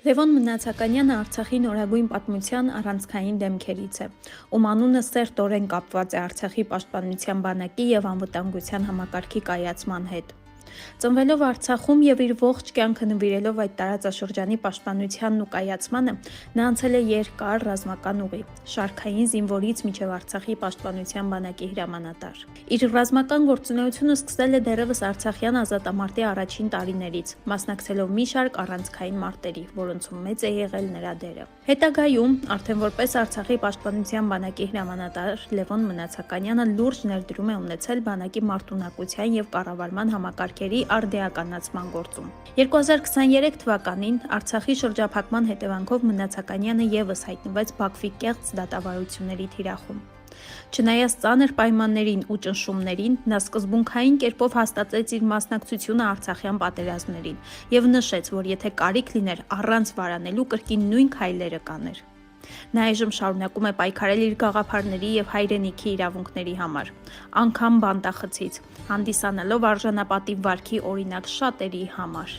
Լևոն Մնացականյանը Արցախի նորագույն պատմության առանցքային դեմքերից է, ում անունը սերտորեն կապված է Արցախի պաշտպանության բանակի և անվտանգության համակարգի կայացման հետ։ Ծնվելով Արցախում և իր ողջ կյանքը նվիրելով այդ տարածաշրջանի պաշտպանությանն ու կայացմանը, նա անցել է երկար ռազմական ուղի՝ շարքային զինվորից մինչև Արցախի պաշտպանության բանակի հրամանատար։ Իր ռազմական գործունեությունը սկսել է դեռևս Արցախյան ազատամարտի առաջին տարիներից, մասնակցելով մի շարք առանցքային մարտերի, որոնցում մեծ է եղել նրա դերը։ Հետագայում, արդեն որպես Արցախի պաշտպանության բանակի հրամանատար, Լևոն Մնացականյանը լուրջ ներդրում է ունեցել բանակի մարտունակության և կառավարման համակարգերի արդիականացման գործում։ 2023 թվականին Արցախի շրջափակման հետևանքով Մնացականյանը ևս հայտնվեց Բաքվի կեղծ դատավարությունների թիրախում։ Չնայած ծանր պայմաններին ու ճնշումներին, նա սկզբունքային կերպով հաստատեց իր մասնակցությունը արցախյան պատերազմներին և նշեց, որ եթե կարիք լիներ առանց վարանելու, կրկին նույն քայլերը կաներ։ Նա այժմ շարունակում է պայքարել իր գաղափարների և հայրենիքի իրավունքների համար, անգամ բանտախցից, հանդիսանալով արժանապատիվ վարքի օրինակ շատերի համար։